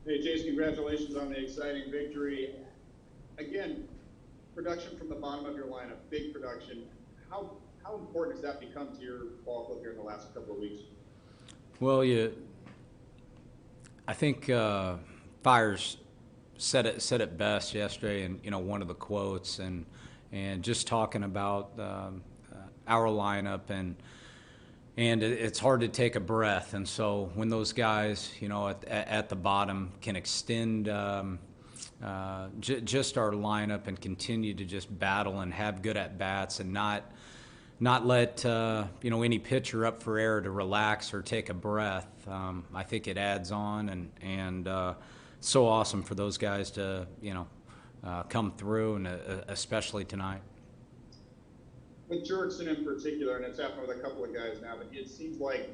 Hey, Jayce, congratulations on the exciting victory. Again, production from the bottom of your lineup, big production. How important has that become to your ball club here in the last couple of weeks? Well, I think Fires said it best yesterday, in one of the quotes, and just talking about our lineup, and it's hard to take a breath. And so when those guys, at the bottom can extend just our lineup and continue to just battle and have good at bats and not let any pitcher up for air to relax or take a breath. I think it adds on, and so awesome for those guys to come through, and especially tonight. With Jurickson in particular, and it's happened with a couple of guys now, but it seems like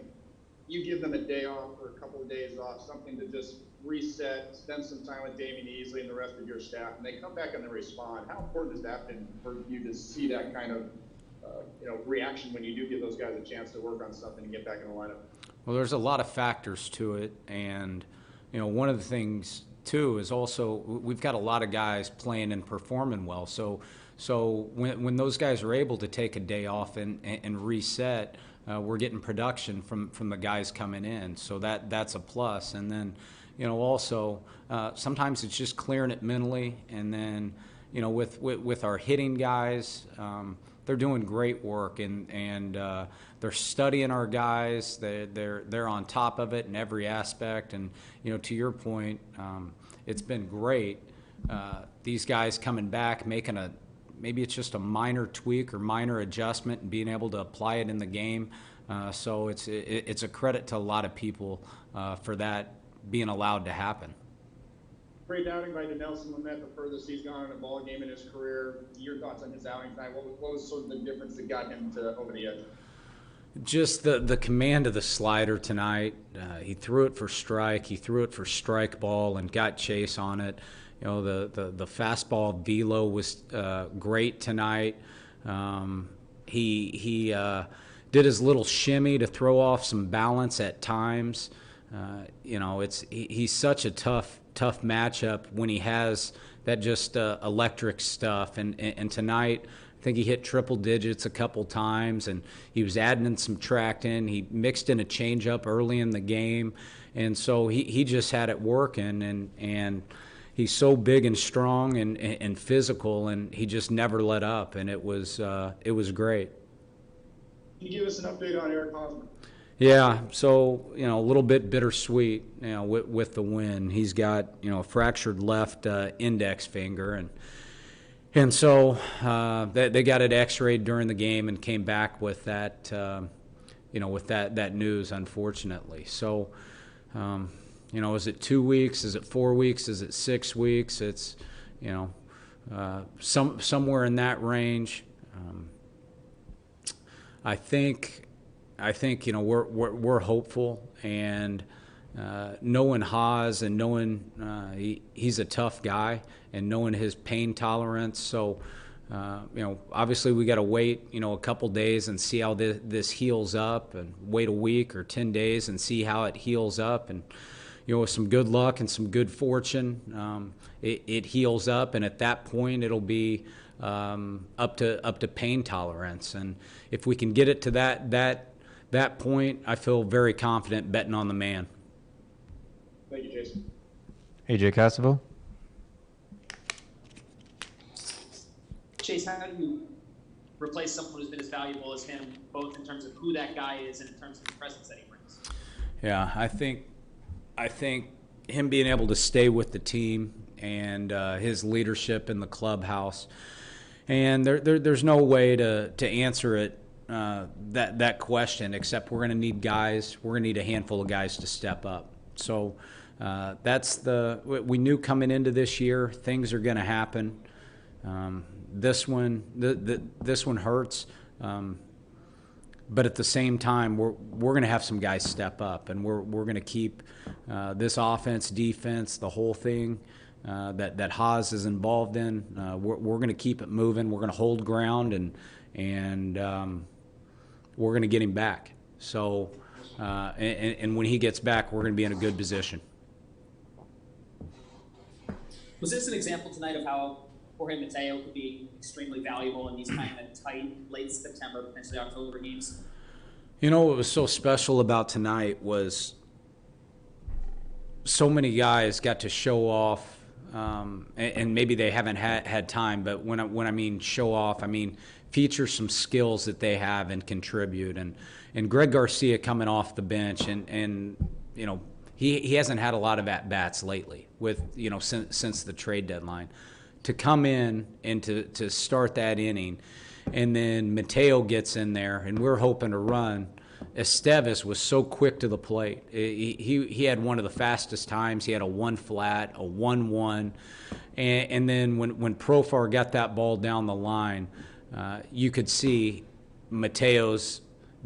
you give them a day off or a couple of days off, something to just reset, spend some time with Damian Easley and the rest of your staff, and they come back and they respond. How important has that been for you to see that kind of reaction when you do give those guys a chance to work on something and get back in the lineup? Well, there's a lot of factors to it, and one of the things too is also we've got a lot of guys playing and performing well. So when those guys are able to take a day off and reset, we're getting production from the guys coming in. So that's a plus. And then also sometimes it's just clearing it mentally, and then with our hitting guys. They're doing great work, and they're studying our guys. They're on top of it in every aspect. And to your point, it's been great. These guys coming back, making maybe it's just a minor tweak or minor adjustment, and being able to apply it in the game. So it's a credit to a lot of people for that being allowed to happen. Great outing by Nelson Lamets, the furthest he's gone in a ball game in his career. Your thoughts on his outing tonight? What was sort of the difference that got him over the edge? Just the command of the slider tonight. He threw it for strike. He threw it for strike ball and got Chase on it. The fastball velo was great tonight. He did his little shimmy to throw off some balance at times. He's such a tough matchup when he has that just electric stuff. And tonight, I think he hit triple digits a couple times, and he was adding in some traction. He mixed in a changeup early in the game, and so he just had it working. And he's so big and strong and physical, and he just never let up. And it was great. Can you give us an update on Eric Hosmer? Yeah, so a little bit bittersweet, with the win. He's got a fractured left index finger, and so they got it X-rayed during the game and came back with that, with that news, unfortunately. So, is it 2 weeks? Is it 4 weeks? Is it 6 weeks? It's somewhere in that range. I think we're hopeful, and knowing Haas and knowing he's a tough guy, and knowing his pain tolerance. So obviously we got to wait a couple days and see how this heals up, and wait a week or 10 days and see how it heals up, and with some good luck and some good fortune, it heals up, and at that point it'll be up to pain tolerance. And if we can get it to that point, I feel very confident betting on the man. Thank you, Jason. AJ Cassaville. Chase, how do you replace someone who's been as valuable as him, both in terms of who that guy is and in terms of the presence that he brings? Yeah, I think him being able to stay with the team and his leadership in the clubhouse, and there's no way to answer it. That question, except we're going to need guys. We're going to need a handful of guys to step up. So we knew coming into this year things are going to happen. This one hurts, but at the same time we're going to have some guys step up, and we're going to keep this offense, defense, the whole thing that Haas is involved in. We're going to keep it moving. We're going to hold ground, and we're going to get him back. So, and when he gets back, we're going to be in a good position. Was this an example tonight of how Jorge Mateo could be extremely valuable in these kind of tight, late September, potentially October games? You know what was so special about tonight was so many guys got to show off, and maybe they haven't had time, but when I mean show off, I mean feature some skills that they have and contribute. And Greg Garcia coming off the bench, and you know, he hasn't had a lot of at-bats lately with, you know, since the trade deadline. To come in and to start that inning, and then Mateo gets in there, and we're hoping to run. Estevez was so quick to the plate. He had one of the fastest times. He had a 1 flat, a 1-1, and then when Profar got that ball down the line, you could see Mateo's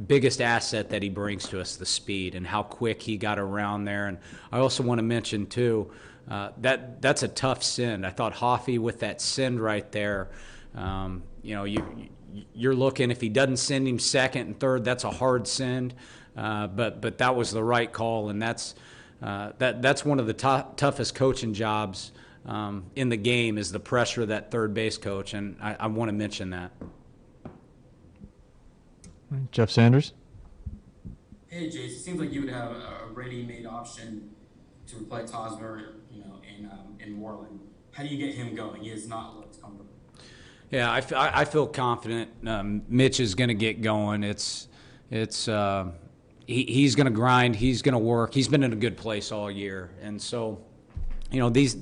biggest asset that he brings to us, the speed and how quick he got around there. And I also want to mention too, that's a tough send. I thought Hoffy with that send right there, you know, you're looking, if he doesn't send him second and third, that's a hard send. But that was the right call, and that's one of the toughest coaching jobs in the game, is the pressure of that third base coach, and I want to mention that. Jeff Sanders. Hey, Jayce, it seems like you would have a ready-made option to replace Hosmer, you know, in Moreland. How do you get him going? He has not looked comfortable. Yeah, I feel confident. Mitch is going to get going. He's going to grind. He's going to work. He's been in a good place all year, and so, you know, these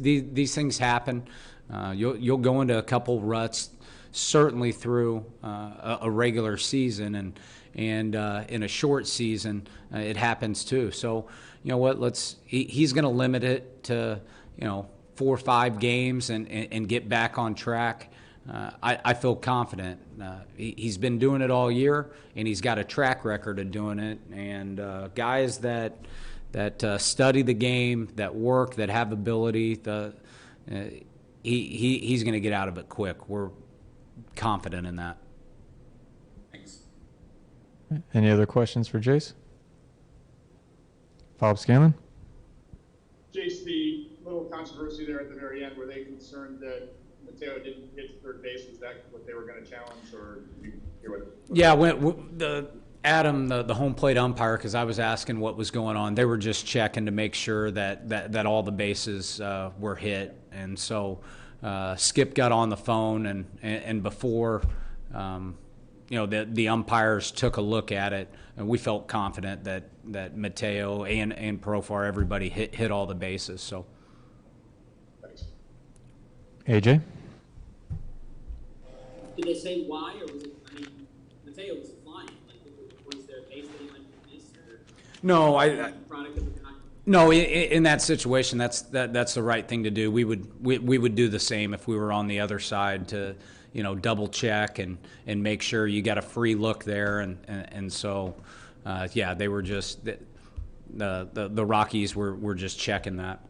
things happen. You'll go into a couple ruts, certainly through a regular season, and in a short season, it happens too. So, you know what? He's going to limit it to, you know, 4 or 5 games and get back on track. I feel confident. He's been doing it all year, and he's got a track record of doing it. And guys that study the game, that work, that have ability, he's going to get out of it quick. We're confident in that. Thanks. Any other questions for Jayce? Bob Scanlon. Jayce, the little controversy there at the very end, were they concerned that Mateo didn't hit third base? Was that what they were going to challenge, or did you hear what? Yeah, Adam, the home plate umpire, because I was asking what was going on, they were just checking to make sure that all the bases were hit. And so Skip got on the phone, and before you know, the umpires took a look at it, and we felt confident that Mateo and Profar, everybody hit all the bases. So. Thanks. AJ. Did they say why, or was it? I mean, Mateo was flying. Like, was there a base that he might have missed, or No, product of the con? No, in that situation, that's the right thing to do. We would do the same if we were on the other side, to, you know, double check and make sure you got a free look there, and so yeah, they were just the Rockies were just checking that.